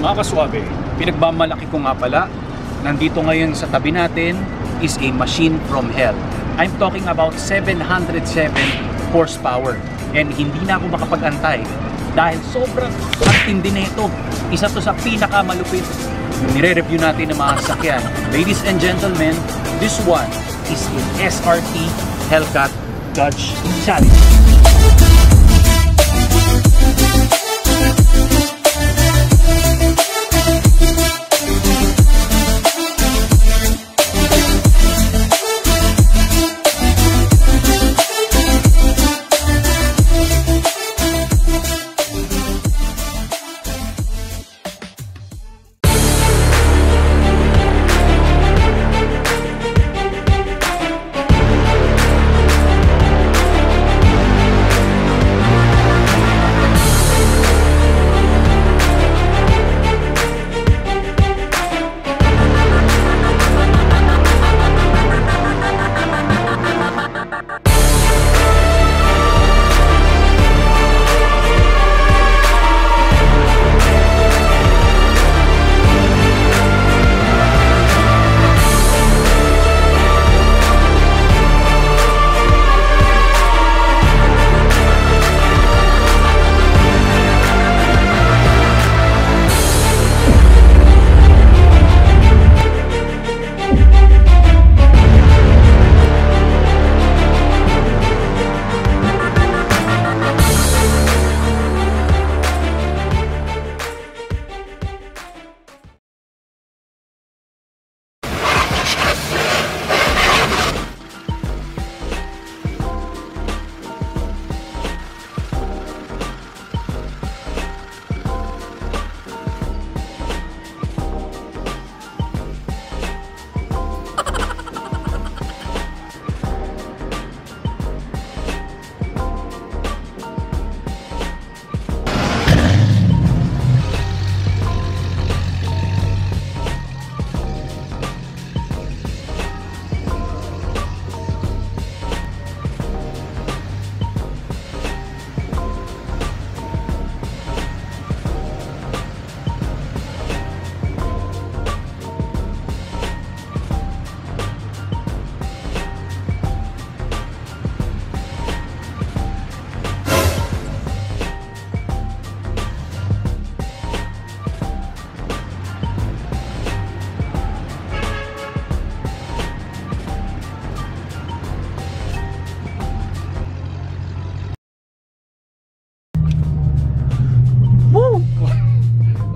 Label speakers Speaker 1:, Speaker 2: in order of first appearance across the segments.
Speaker 1: Mga kaswabe, pinagmamalaki ko nga pala, nandito ngayon sa tabi natin is a machine from hell. I'm talking about 707 horsepower. And hindi na ako makapag-antay dahil sobrang tindi na ito. Isa to sa pinakamalupit yung nire-review natin ng mga sasakyan. Ladies and gentlemen, this one is an SRT Hellcat Dodge Challenger.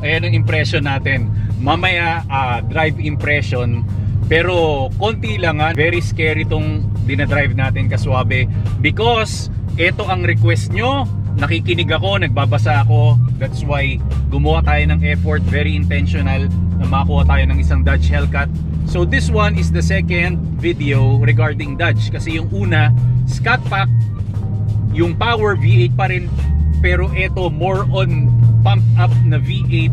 Speaker 1: Ayan ang impression natin. Mamaya drive impression. Pero konti lang ha. Very scary itong dinadrive natin kaswabe. Because ito ang request nyo. Nakikinig ako, nagbabasa ako. That's why gumawa tayo ng effort. Very intentional na makakuha tayo ng isang Dodge Hellcat. So this one is the second video regarding Dodge. Kasi yung una, Scat Pack, yung power V8 pa rin. Pero ito more on pump up na V8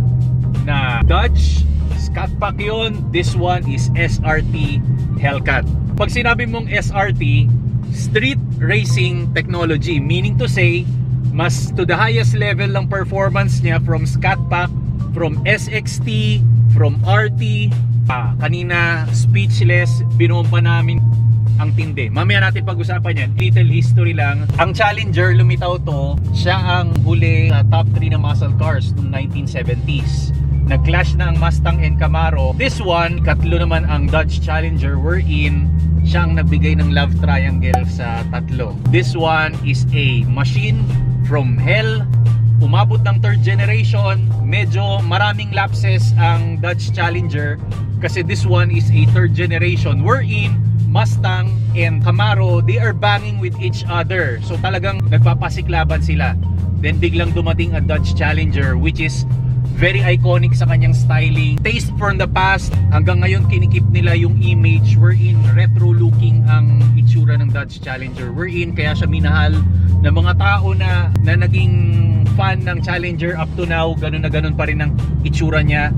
Speaker 1: na Dodge Scat Pack yun. This one is SRT Hellcat. Pag sinabi mong SRT, street racing technology, meaning to say mas to the highest level ng performance niya from Scat Pack, from SXT, from RT. Kanina speechless, binompa namin ang tindi. Mamaya natin pag-usapan yan. Little history lang. Ang Challenger, lumitaw to. Siya ang huli sa top 3 na muscle cars noong 1970s. Nag-clash na ang Mustang and Camaro. This one, katlo naman ang Dodge Challenger wherein siya ang nagbigay ng love triangle sa tatlo. This one is a machine from hell. Umabot ng third generation. Medyo maraming lapses ang Dodge Challenger kasi this one is a third generation wherein Mustang and Camaro, they are banging with each other. So talagang nagpapasiklaban sila. Then biglang dumating ang Dodge Challenger which is very iconic sa kanyang styling. Taste from the past. Hanggang ngayon kinikip nila yung image wherein retro looking ang itsura ng Dodge Challenger. Wherein kaya siya minahal ng mga tao na naging fan ng Challenger up to now. Ganun na ganun pa rin ang itsura niya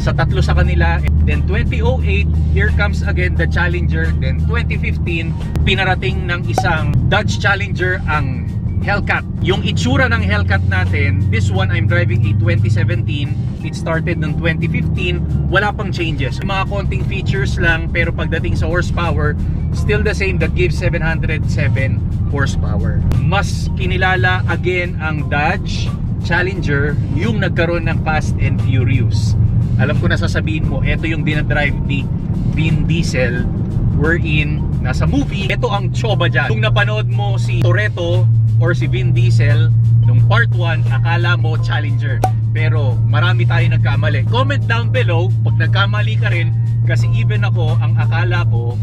Speaker 1: sa tatlo sa kanila. Then 2008, here comes again the Challenger. Then 2015, pinarating ng isang Dodge Challenger ang Hellcat. Yung itsura ng Hellcat natin, this one I'm driving a 2017. It started noong 2015. Wala pang changes. Mga konting features lang, pero pagdating sa horsepower, still the same. That gives 707 horsepower. Mas kinilala again ang Dodge Challenger, yung nagkaroon ng Fast and Furious. Alam ko na sasabihin mo, ito yung dinadrive ni Vin Diesel, wherein nasa movie, ito ang tsoba dyan. Kung napanood mo si Toretto or si Vin Diesel nung part 1, akala mo Challenger, pero marami tayo nagkamali. Comment down below pag nagkamali ka rin, kasi even ako, ang akala ko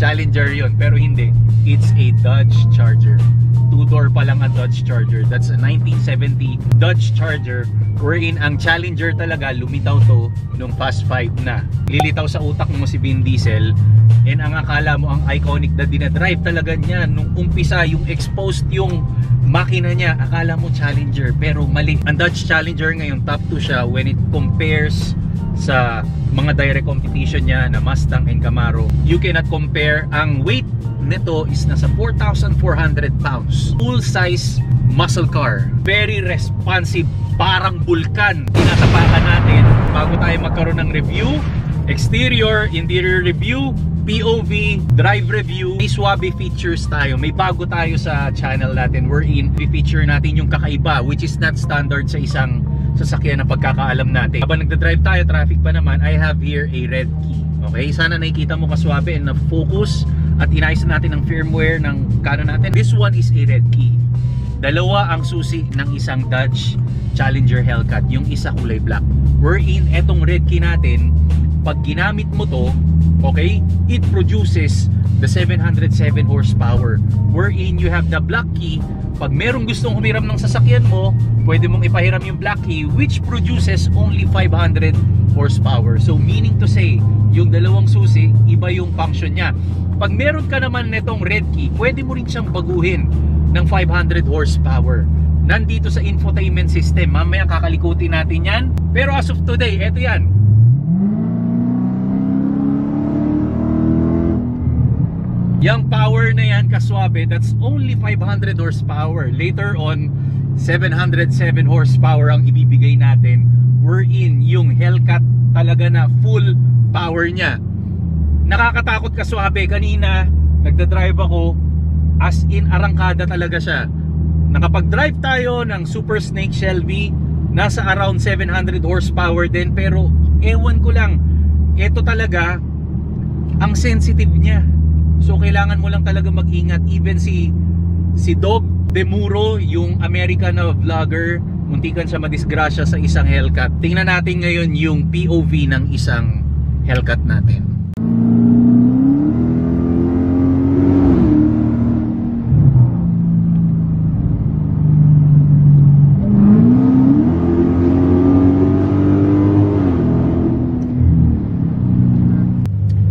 Speaker 1: Challenger yun, pero hindi. It's a Dodge Charger. 2-door pa lang ang Dodge Charger. That's a 1970 Dodge Charger, wherein ang Challenger talaga lumitaw to nung Fast 5 na. Lilitaw sa utak mo si Vin Diesel, and ang akala mo ang iconic na dinadrive talaga niya nung umpisa, yung exposed yung makina niya, akala mo Challenger, pero mali. Ang Dodge Challenger ngayon top 2 siya when it compares sa mga direct competition niya na Mustang and Camaro. You cannot compare. Ang weight nito is nasa 4,400 pounds. Full size muscle car. Very responsive, parang bulkan. Tinatapakan natin bago tayo magkaroon ng review. Exterior, interior review, POV, drive review. May swabe features tayo. May bago tayo sa channel natin, wherein i-feature natin yung kakaiba, which is not standard sa isang sasakyan na pagkakaalam natin. Habang nagda-drive tayo, traffic pa naman, I have here a red key. Okay, sana nakikita mo kaswabe and na-focus at inayos natin ang firmware ng Canon natin. This one is a red key. Dalawa ang susi ng isang Dodge Challenger Hellcat. Yung isa kulay black. Wherein, etong red key natin, pag ginamit mo to, okay, it produces the 707 horsepower. Wherein you have the black key. Pag merong gustong humiram ng sasakyan mo, pwede mong ipahiram yung black key, which produces only 500 horsepower. So meaning to say, yung dalawang susi, iba yung function niya. Pag meron ka naman netong red key, pwede mo rin siyang baguhin ng 500 horsepower. Nandito sa infotainment system. Mamaya kakalikutin natin yan. Pero as of today, eto yan. Yung power na yan, kaswabe, that's only 500 horsepower. Later on, 707 horsepower ang ibibigay natin. Wherein yung Hellcat talaga na full power niya. Nakakatakot kaswabe. Kanina, nagda-drive ako, as in arangkada talaga siya. Nakapag-drive tayo ng Super Snake Shelby, nasa around 700 horsepower din, pero ewan ko lang, ito talaga ang sensitive niya. So kailangan mo lang talaga mag-ingat. Even si Dog Demuro, yung American na vlogger, muntikan siya madisgrasya sa isang Hellcat. Tingnan natin ngayon yung POV ng isang Hellcat natin.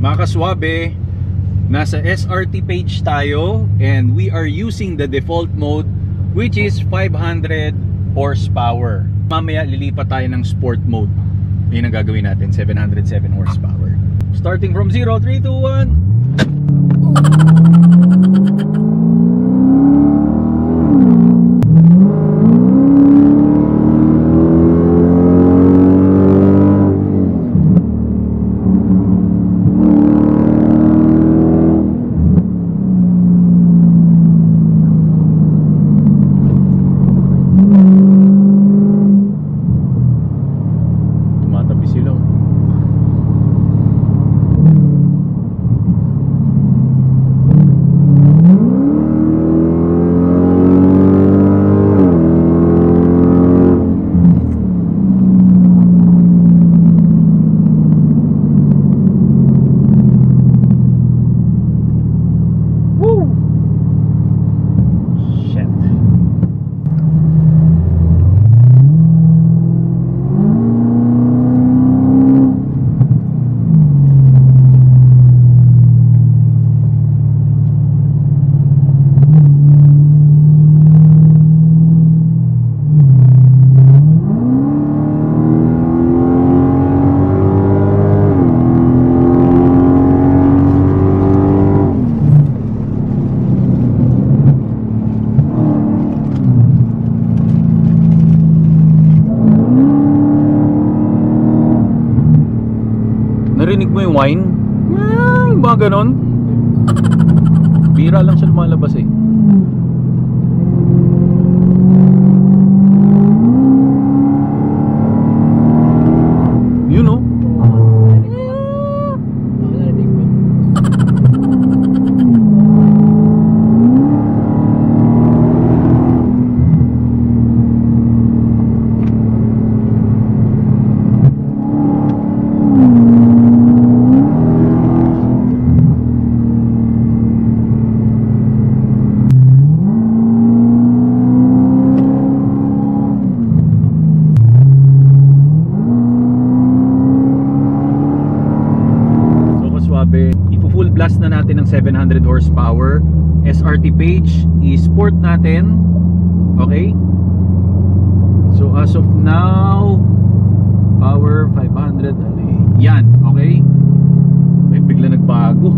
Speaker 1: Mga kaswabe, nasa SRT page tayo and we are using the default mode, which is 500 horsepower. Mamaya lilipat tayo ng sport mode. Yun ang gagawin natin, 707 horsepower. Starting from 0, 3, 2, 1. mo yung wine? Yung mga ganon. Bira lang siya lumalabas eh. You know? Ipo-full blast na natin ng 700 horsepower. SRT page, i-sport natin. Okay? So as of now, power 500. Yan, okay? Ay, bigla nagbago.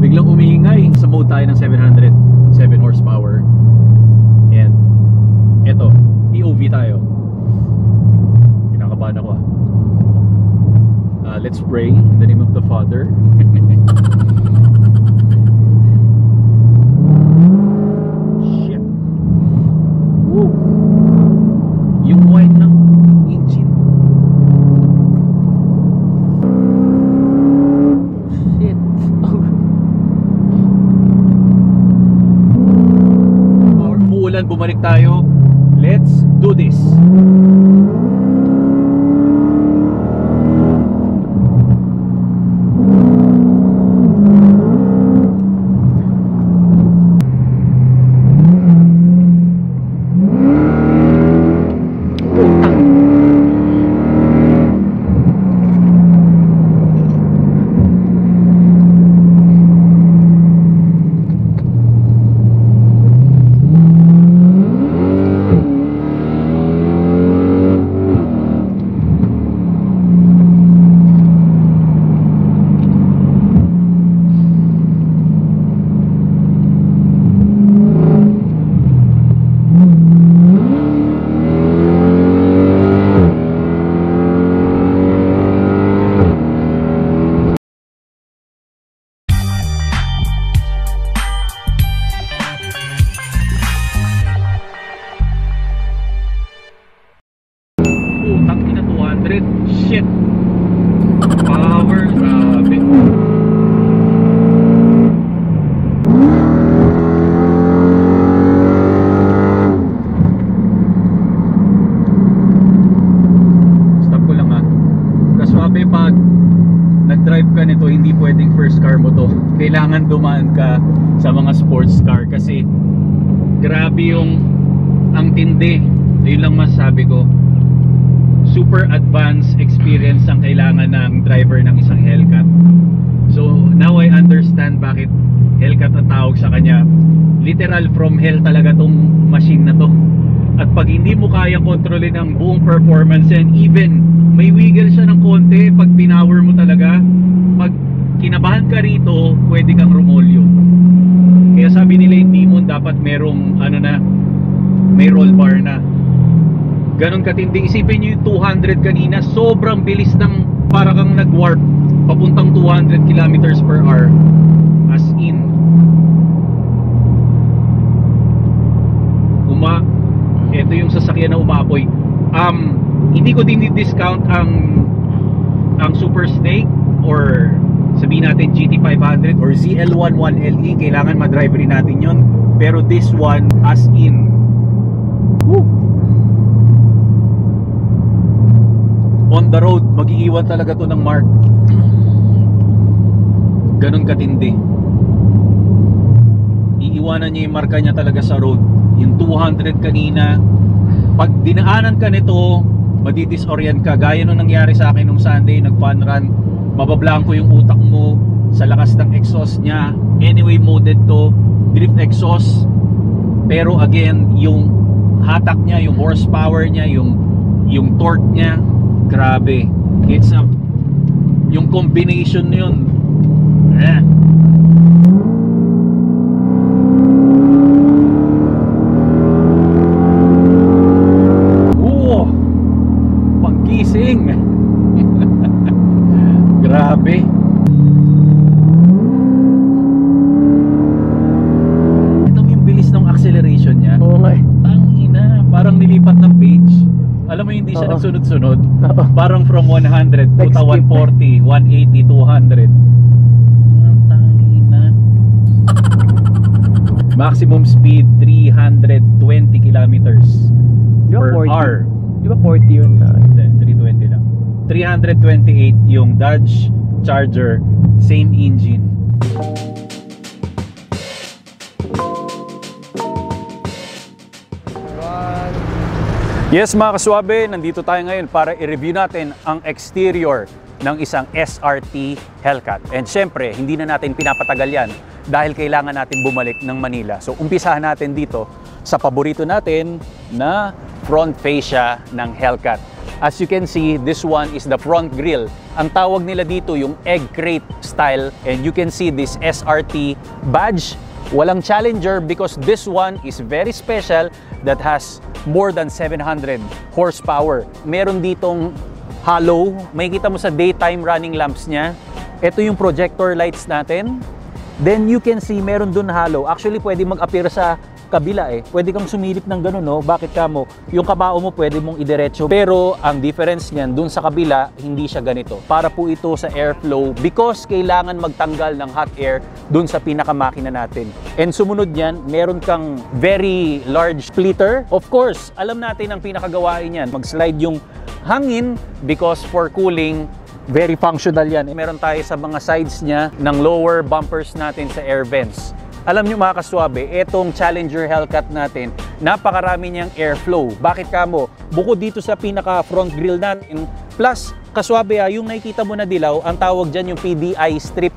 Speaker 1: Biglang umingay. Sa mode tayo ng 700, 7 horsepower. And eto, POV tayo. Kinakabahan ako ah. Let's pray in the name of the Father. Shit. Woo. Yung wine ng engine. Shit. Umuulan, bumalik tayo. Let's do this. Shit. Power, grabe. Stop ko lang ha. Kaswabe pag nag-drive ka nito, hindi pwedeng first car mo to. Kailangan dumaan ka sa mga sports car kasi grabe yung ang tindi. Yun lang masasabi ko. Super advanced experience ang kailangan ng driver ng isang Hellcat. So now I understand bakit Hellcat ang tawag sa kanya. Literal from hell talaga tong machine na to. At pag hindi mo kaya kontrolin ang buong performance, and even may wiggle siya ng konti pag pinower mo talaga, pag kinabahan ka rito, pwede kang rumolyo. Kaya sabi nila yung Demon dapat merong ano na, may roll bar na. Ganon katindi. Isipin nyo yung 200 kanina, sobrang bilis ng para kang nag-warp papuntang 200 kilometers per hour. As in ito yung sasakyan na umapoy. Hindi ko din i-discount ang Super Snake or sabihin natin GT500 or ZL11LE. Kailangan ma-drive rin natin yun. Pero this one as in, woo, on the road, mag-iiwan talaga to ng mark. Ganon katindi. Iiwanan niya yung marka niya talaga sa road. Yung 200 kanina, pag dinaanan ka nito, madidisorient ka. Gaya nung nangyari sa akin nung Sunday, nag-fun run, mabablanko yung utak mo sa lakas ng exhaust niya. Anyway, moded to, drift exhaust. Pero again, yung hatak niya, yung horsepower niya, yung torque niya, grabe. It's a, yung combination yun, panggising. Grabe. siya
Speaker 2: Oo.
Speaker 1: nagsunod-sunod.
Speaker 2: Oo.
Speaker 1: Parang from 100,
Speaker 2: Nag-skip.
Speaker 1: 140, 180, 200. Ang tangina. Maximum speed 320 kilometers
Speaker 2: Di ba
Speaker 1: per
Speaker 2: 40?
Speaker 1: hour.
Speaker 2: Di ba 40 yun?
Speaker 1: Hindi, 320 lang. 328 yung Dodge Charger, same engine. Yes mga kaswabe, nandito tayo ngayon para i-review natin ang exterior ng isang SRT Hellcat. And syempre, hindi na natin pinapatagal yan dahil kailangan natin bumalik ng Manila. So umpisahan natin dito sa paborito natin na front fascia ng Hellcat. As you can see, this one is the front grille. Ang tawag nila dito yung egg crate style, and you can see this SRT badge. Walang Challenger because this one is very special that has more than 700 horsepower. Meron ditong halo, makikita mo sa daytime running lamps niya. Ito yung projector lights natin. Then you can see meron dun halo. Actually pwede mag-appear sa kabila eh. Pwede kang sumilip ng ganun, no? Bakit ka mo? Yung kabao mo pwede mong idiretso. Pero ang difference niyan dun sa kabila, hindi siya ganito. Para po ito sa airflow because kailangan magtanggal ng hot air dun sa pinakamakina natin. And sumunod niyan, meron kang very large splitter. Of course, alam natin ang pinakagawain niyan. Mag-slide yung hangin because for cooling, very functional yan. Meron tayo sa mga sides niya ng lower bumpers natin sa air vents. Alam nyo mga kaswabe, etong Challenger Hellcat natin, napakarami niyang airflow. Bakit kamo? Bukod dito sa pinaka front grille natin, plus kaswabe yung nakikita mo na dilaw, ang tawag dyan yung PDI strip.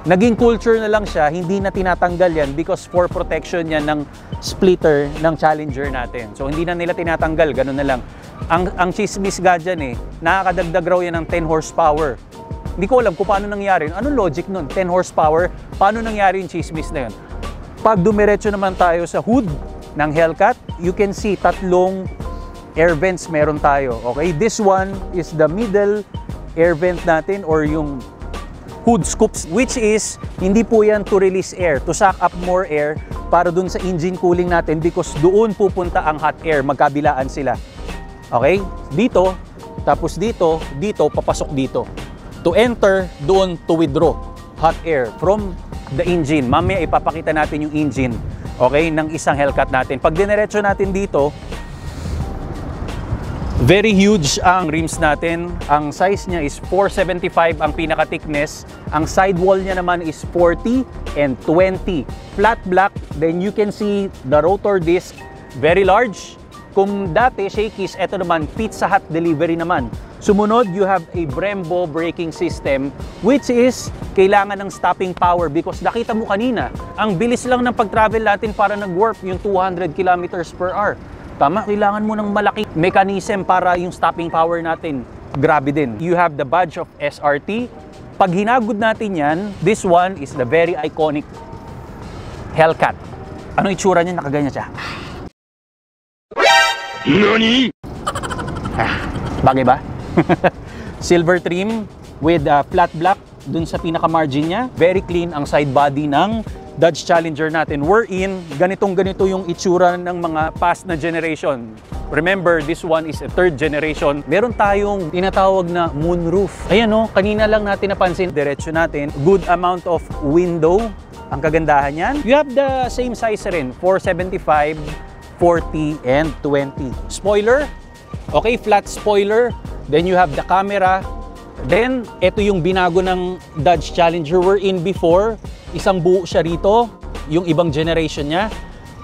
Speaker 1: Naging culture na lang siya, hindi na tinatanggal yan because for protection yan ng splitter ng Challenger natin. So hindi na nila tinatanggal, ganun na lang. Ang chismis ga dyan nakakadagdag raw yan ng 10 horsepower. Hindi ko alam kung paano nangyari. Anong logic nun? 10 horsepower? Paano nangyari yung chismis na yun? Pag dumiretso naman tayo sa hood ng Hellcat, you can see tatlong air vents meron tayo. Okay? This one is the middle air vent natin or yung hood scoops, which is hindi po yan to release air, to suck up more air para dun sa engine cooling natin because doon pupunta ang hot air, magkabilaan sila. Okay? Dito, tapos dito, papasok dito. To enter, doon to withdraw hot air from the engine. Mamaya ipapakita natin yung engine, okay, ng isang Hellcat natin. Pag dinerecho natin dito, very huge ang rims natin. Ang size niya is 475 ang pinaka-thickness. Ang sidewall niya naman is 40 and 20. Flat black. Then you can see the rotor disc, very large. Kung dati shakies, ito naman Pizza Hut delivery naman. Sumunod, you have a Brembo braking system which is kailangan ng stopping power because nakita mo kanina, ang bilis lang ng pag-travel natin para nag-warp yung 200 kilometers per hour. Tama, kailangan mo ng malaking mechanism para yung stopping power natin. Grabe din. You have the badge of SRT. Pag hinagod natin yan, this one is the very iconic Hellcat. Ano itsura niya? Nakaganyan siya. NANI? Bagay ba? Silver trim with flat black dun sa pinaka-margin niya. Very clean ang side body ng Dodge Challenger natin. Wherein, ganito yung itsura ng mga past na generation. Remember, this one is a third generation. Meron tayong tinatawag na moonroof. Ayan kanina lang natin napansin. Diretso natin. Good amount of window. Ang kagandahan yan. You have the same size rin. 475, 40, and 20. Spoiler. Okay, flat spoiler. Then you have the camera. Then, ito yung binago ng Dodge Challenger wherein before, isang buo siya rito, yung ibang generation niya.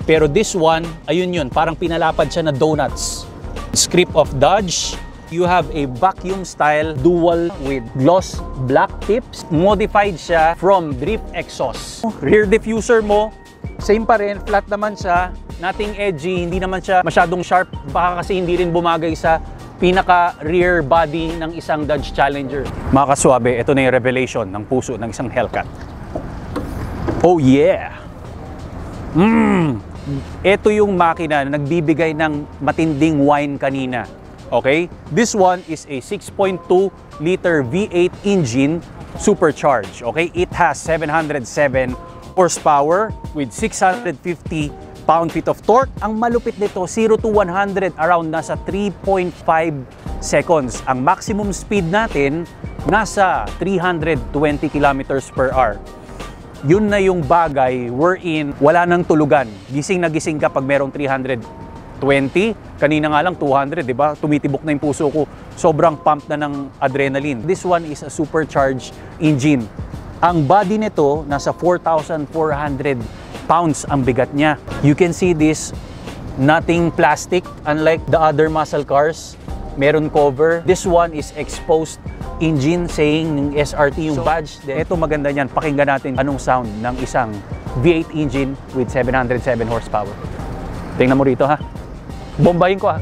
Speaker 1: Pero this one, ayun yun, parang pinalapad siya na donuts. Script of Dodge, you have a vacuum style dual with gloss black tips. Modified siya from drift exhaust. Rear diffuser mo, same pa rin, flat naman siya. Nothing edgy, hindi naman siya masyadong sharp. Baka kasi hindi rin bumagay sa pinaka-rear body ng isang Dodge Challenger. Mga kaswabe, ito na yung revelation ng puso ng isang Hellcat. Oh yeah! Ito yung makina na nagbibigay ng matinding whine kanina. Okay? This one is a 6.2 liter V8 engine supercharged. Okay? It has 707 horsepower with 650
Speaker 3: pound-feet of torque. Ang malupit nito, 0 to 100 around nasa 3.5 seconds. Ang maximum speed natin, nasa 320 kilometers per hour. Yun na yung bagay wherein wala nang tulugan. Gising na gising ka pag merong 320. Kanina nga lang 200, di ba? Tumitibok na yung puso ko. Sobrang pump na ng adrenaline. This one is a supercharged engine. Ang body nito, nasa 4,400 pounds ang bigat niya. You can see this, nothing plastic, unlike the other muscle cars. Meron cover. This one is exposed engine, saying ng SRT yung badge. Ito maganda niyan. Pakinggan natin anong sound ng isang V8 engine with 707 horsepower. Tingnan mo rito ha. Bombayin ko ha.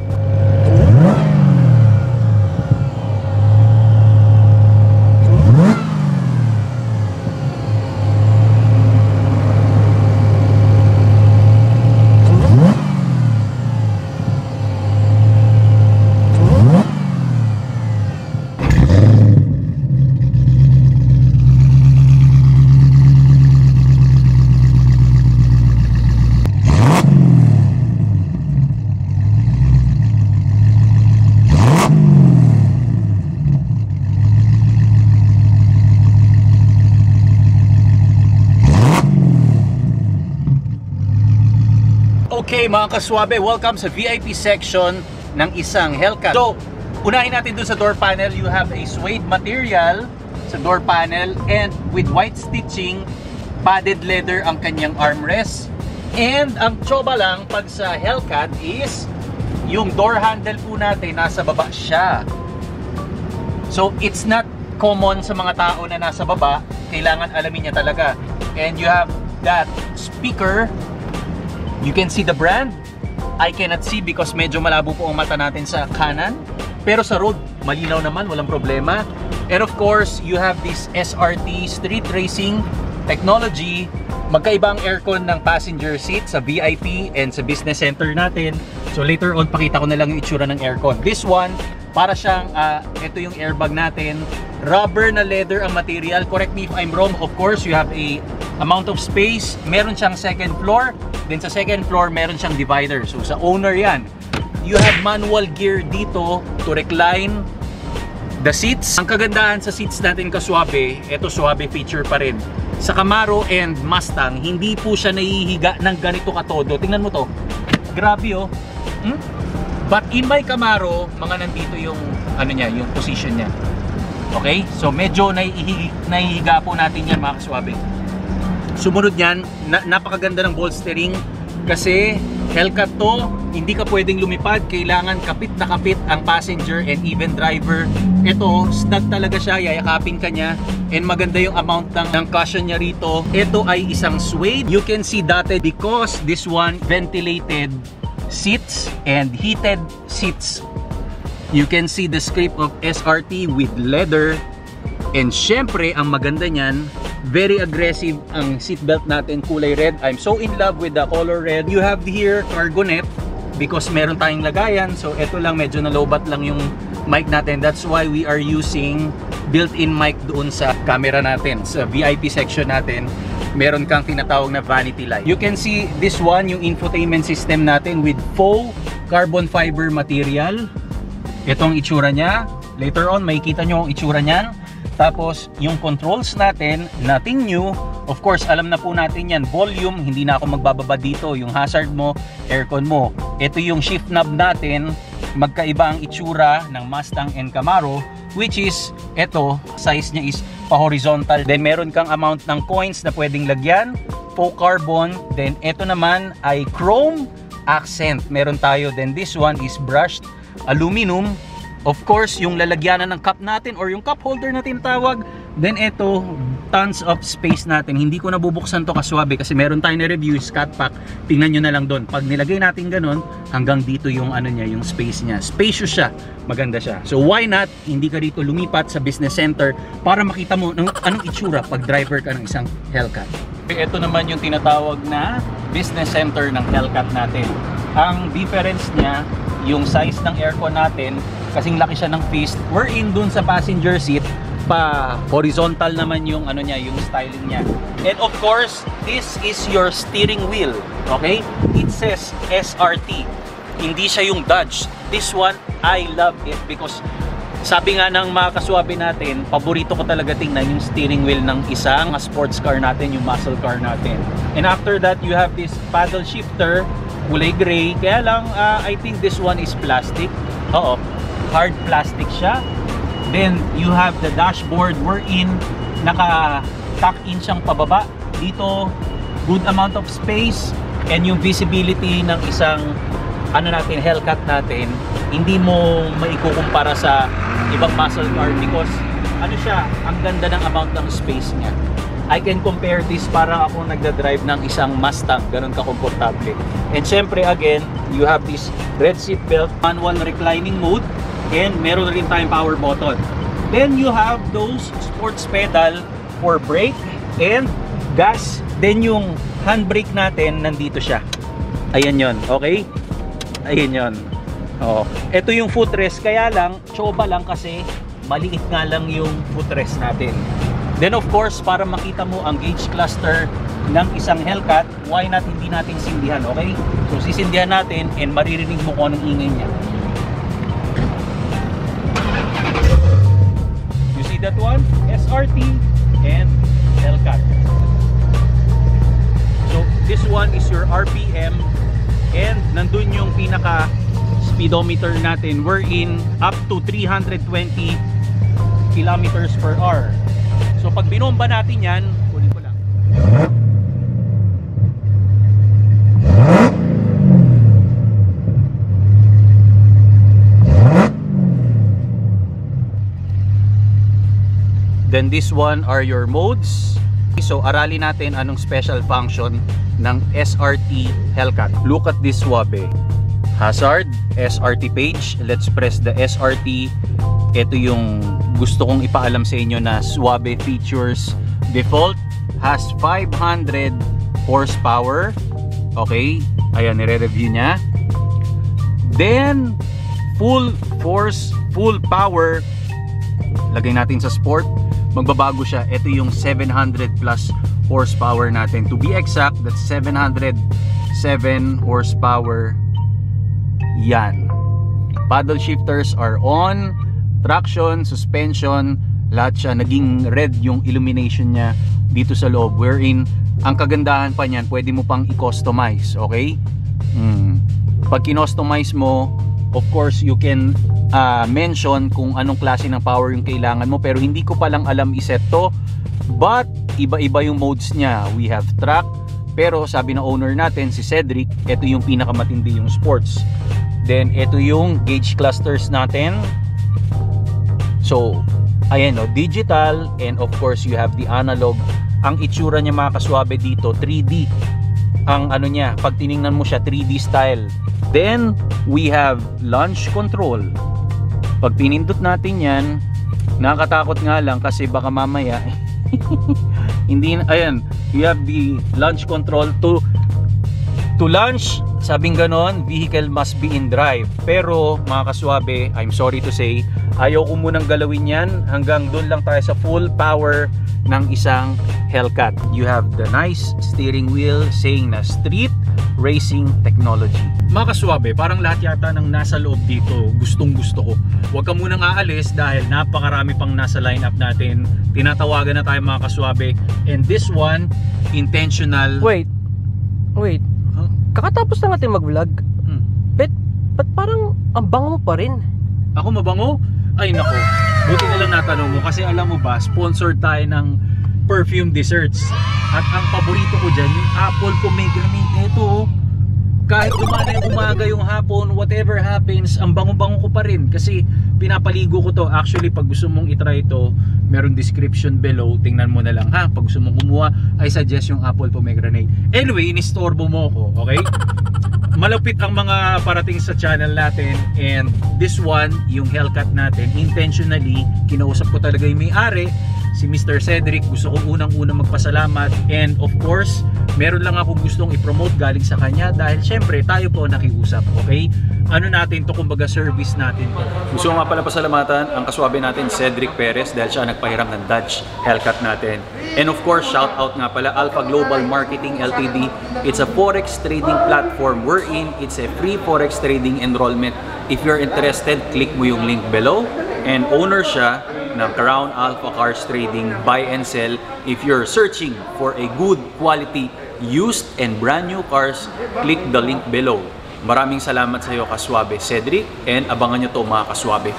Speaker 1: Okay mga kaswabe, welcome sa VIP section ng isang Hellcat. So, unahin natin dun sa door panel, you have a suede material sa door panel and with white stitching, padded leather ang kanyang armrest. And ang tsoba lang pag sa Hellcat is yung door handle po natin nasa baba siya. So, it's not common sa mga tao na nasa baba, kailangan alamin niya talaga. And you have that speaker. You can see the brand. I cannot see because medyo malabo po ang mata natin sa kanan. Pero sa road, malinaw naman, walang problema. And of course, you have this SRT street racing technology. Magkaiba ang aircon ng passenger seat sa VIP and sa business center natin. So later on, pakita ko na lang yung itsura ng aircon. This one, para siyang, ito yung airbag natin. Rubber na leather ang material. Correct me if I'm wrong. Of course, you have a amount of space. Meron siyang second floor. Then sa second floor, meron siyang divider. So sa owner yan. You have manual gear dito to recline the seats. Ang kagandahan sa seats natin kaswabe, ito suwabe feature pa rin. Sa Camaro and Mustang, hindi po siya nahihiga ng ganito katodo. Tingnan mo to. Grabe oh. But in my Camaro, mga nandito yung ano niya, yung position niya. Okay? So medyo nahihiga po natin yan mga kaswabe. Sumunod yan, napakaganda ng bolstering kasi Hellcat to, hindi ka pwedeng lumipad, kailangan kapit na kapit ang passenger and even driver. Ito, snug talaga siya, yayakapin ka niya and maganda yung amount ng cushion niya rito. Ito ay isang suede. You can see dotted because this one ventilated seats and heated seats. You can see the script of SRT with leather. And syempre, ang maganda niyan, very aggressive ang seatbelt natin, kulay red. I'm so in love with the color red. You have here cargo net because meron tayong lagayan. So ito lang, medyo nalobat lang yung mic natin. That's why we are using built-in mic doon sa camera natin. Sa VIP section natin, meron kang tinatawag na vanity light. You can see this one, yung infotainment system natin with faux carbon fiber material. Itong itsura niya. Later on, makikita nyo ang itsura niyan. Tapos, yung controls natin, nothing new. Of course, alam na po natin yan. Volume, hindi na ako magbababa dito. Yung hazard mo, aircon mo. Ito yung shift knob natin. Magkaiba ang itsura ng Mustang and Camaro. Which is, ito, size niya is pa-horizontal. Then, meron kang amount ng coins na pwedeng lagyan. Faux carbon. Then, ito naman ay chrome accent. Meron tayo. Then, this one is brushed aluminum. Of course, yung lalagyanan ng cup natin or yung cup holder na tinatawag. Then ito, tons of space natin. Hindi ko nabubuksan to kaswabe kasi meron tayong na-review, Scat Pack. Tingnan nyo na lang doon. Pag nilagay natin ganun, hanggang dito yung ano niya, yung space niya. Spacious siya. Maganda siya. So why not, hindi ka dito lumipat sa business center para makita mo anong itsura pag driver ka ng isang Hellcat. Ito naman yung tinatawag na business center ng Hellcat natin. Ang difference niya, yung size ng aircon natin, kasing laki siya ng fist, wherein dun sa passenger seat pa horizontal naman yung ano niya, yung styling niya. And of course, this is your steering wheel. Okay? It's
Speaker 3: says SRT. Hindi siya yung Dodge. This one, I love it because sabi nga ng mga kaswabe natin, paborito ko talaga tingnan yung steering wheel ng isang sports car natin, yung muscle car natin. And after that, you have this paddle shifter, kulay gray. Kaya lang, I think this one is plastic. Oo, hard plastic siya. Then, you have the dashboard wherein naka-tuck in siyang pababa. Dito, good amount of space and yung visibility ng isang Hellcat natin, hindi mo maikukumpara sa ibang muscle car because ang ganda ng amount ng space niya. I can compare this para ako nagda-drive ng isang Mustang, ganun ka-komportable. And syempre again, you have this red seat belt, manual reclining mode, and meron rin tayong power button. Then you have those sports pedal for brake and gas. Then yung handbrake natin, nandito siya. Ayan yon, okay? Ayan yon. Oh, ito yung footrest, kaya lang choba lang kasi maliit nga lang yung footrest natin. Then of course, para makita mo ang gauge cluster ng isang Hellcat, why not hindi natin sindihan, okay? So sisindihan natin and maririnig mo kung anong ingay niya. You see that one? SRT and Hellcat. So this one is your RPM and nandun yung pinaka speedometer natin, wherein up to 320 kilometers per hour. So pag binomba natin yan, kunin ko lang. Then this one are your modes. So aralin natin anong special function ng SRT Hellcat. Look at this swabe. Hazard, SRT page. Let's press the SRT. Ito yung gusto kong ipaalam sa inyo na swabe features. Default has 500 horsepower. Okay, ayan, nire-review niya. Then full force, full power, lagay natin sa sport, magbabago siya. Ito yung 700 plus horsepower natin. To be exact, that's 707 horsepower. Yan. Paddle shifters are on. Traction, suspension, lahat siya. Naging red yung illumination niya dito sa loob, wherein ang kagandahan pa niyan, pwede mo pang i-customize. Okay? Pag kinostomize mo, of course you can mention kung anong klase ng power yung kailangan mo, pero hindi ko pa lang alam iset to. But iba-iba yung modes niya. We have track, pero sabi na owner natin si Cedric, ito yung pinakamatindi yung sports. Then ito yung gauge clusters natin. So ayan, no, digital, and of course you have the analog. Ang itsura niya mga kaswabe dito, 3D. Ang ano niya, pag tiningnan mo siya, 3D style. Then we have launch control. Pag pinindot natin yan, nakakatakot nga lang kasi baka mamaya hindi, ayan, you have the launch control to launch. Sabing ganon, vehicle must be in drive. Pero mga kaswabe, I'm sorry to say, ayaw ko munang galawin yan. Hanggang doon lang tayo sa full power ng isang Hellcat. You have the nice steering wheel saying na street racing technology. Mga kaswabe, parang lahat yata ng nasa loob dito gustong gusto ko. Huwag ka munang aalis dahil napakarami pang nasa lineup natin. Tinatawagan na tayo mga kaswabe. And this one, intentional.
Speaker 2: Wait. Kakatapos na natin mag-vlog. Ba't parang ang bango mo pa rin?
Speaker 3: Ako mabango? Ay nako, buti na lang natanong mo kasi alam mo ba, sponsored tayo ng perfume desserts. At ang paborito ko dyan, yung apple pomegranate. Ito, kahit dumana yung umaga yung hapon, whatever happens, ang bango-bango ko pa rin kasi pinapaligo ko to. Actually, pag gusto mong itry ito, meron description below, tingnan mo na lang ha. Pag gusto mong kumuha, I suggest yung apple pomegranate. Anyway, inistorbo mo ko, okay? Malapit ang mga parating sa channel natin, and this one, yung Hellcat natin, intentionally, kinausap ko talaga yung may-ari
Speaker 1: si Mr. Cedric. Gusto ko unang-unang magpasalamat, and of course, meron lang ako gustong i-promote galing sa kanya dahil syempre tayo po nakiusap, okay? Ano natin to, kumbaga service natin to.
Speaker 3: Gusto ko nga pala pasalamatan ang kaswabe natin, Cedric Perez, dahil siya nagpahiram ng Dodge Hellcat natin. And of course, shout out nga pala Alpha Global Marketing Ltd. It's a forex trading platform wherein it's a free forex trading enrollment. If you're interested, click mo yung link below. And owner siya ng Crown Alpha Cars Trading, buy and sell. If you're searching for a good quality used and brand new cars, click the link below. Maraming salamat sa iyo, kaswabe Cedric, and abangan nyo to, mga kaswabe.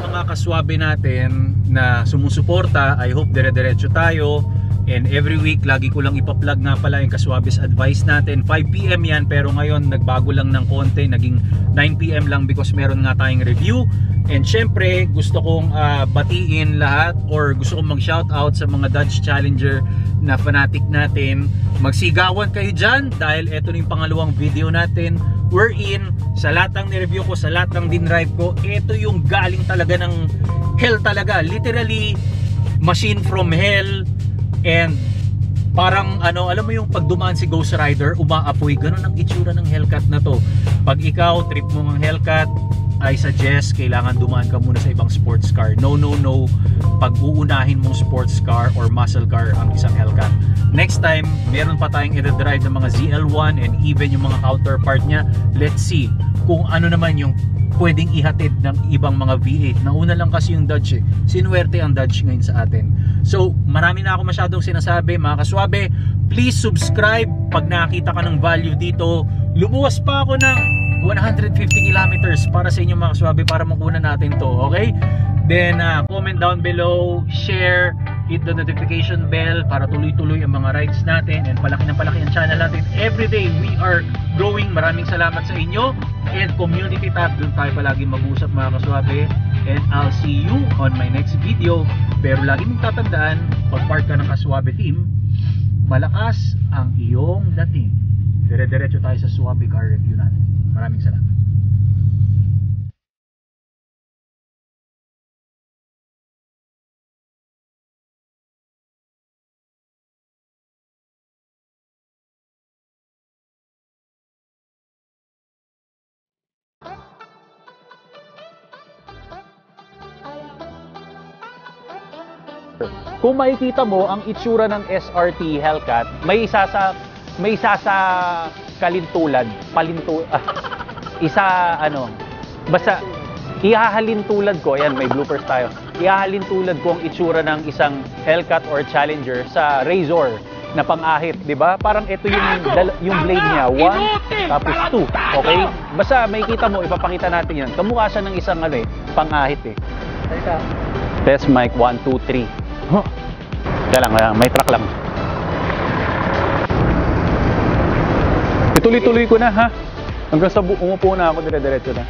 Speaker 1: Mga kaswabe natin na sumusuporta, I hope dire-diretso tayo. And every week, lagi ko lang ipa-plug nga pala yung Kaswabes advice natin. 5 PM yan, pero ngayon nagbago lang ng konti, naging 9 PM lang because meron nga tayong review. And syempre, gusto kong batiin lahat, or gusto kong mag-shoutout sa mga Dodge Challenger na fanatic natin. Magsigawan kayo dyan dahil eto na yung pangalawang video natin wherein sa lahat ng ni-review ko, sa lahat ng din-drive ko, eto yung galing talaga ng hell talaga. Literally, machine from hell. And parang ano, alam mo yung pag dumaan si Ghost Rider, umaapoy, ganun ang itsura ng Hellcat na to. Pag ikaw trip mo ng Hellcat, I suggest kailangan dumaan ka muna sa ibang sports car. No, no, no. Pag uunahin mong sports car or muscle car ang isang Hellcat. Next time, meron pa tayong i-drive ng mga ZL1 and even yung mga counterpart niya. Let's see kung ano naman yung pwedeng ihatid ng ibang mga V8. Nauna lang kasi yung Dodge eh. Sinuwerte ang Dodge ngayon sa atin. So, marami na ako masyadong sinasabi, mga kaswabe. Please subscribe pag nakita ka ng value dito. Lumuwas pa ako ng 150 kilometers para sa inyo, mga kaswabe, para makuha natin to, okay? Then, comment down below, share, hit the notification bell para tuloy-tuloy ang mga rides natin, and palaki ng palaki ang channel natin. Every day we are growing. Maraming salamat sa inyo. And community tab, doon tayo palagi mag-usap, mga kaswabe. And I'll see you on my next video. Pero lagi mong tatandaan, pag part ka ng Kaswabe team, malakas ang iyong dating. Dire-diretso tayo sa Swabe car review natin. Maraming salamat.
Speaker 3: Kung makikita mo ang itsura ng SRT Hellcat, may isa sa kalintulad, basta ihahalin tulad ko, ayan, may bloopers tayo. Ihahalin tulad ko ang itsura ng isang Hellcat or Challenger sa Razor na pang-ahit, 'di ba? Parang ito yung blade niya, 1 tapos 2, okay? Basta makikita mo, ipapakita natin 'yan. Kamukha siya ng isang pang-ahit eh. Test mic 1 2 3. Kaya lang, may truck lang. Ituloy-tuloy ko na, ha? Hanggang sa umupo na ako, dire-diretso na.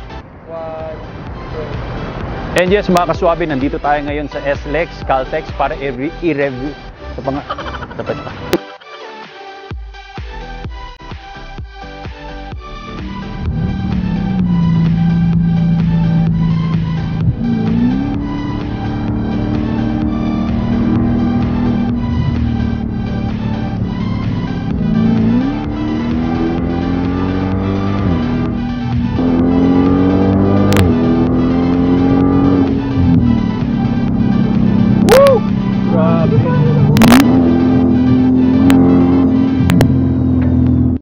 Speaker 3: And yes, mga kaswabe, nandito tayo ngayon sa SLEX Caltex para i-review sa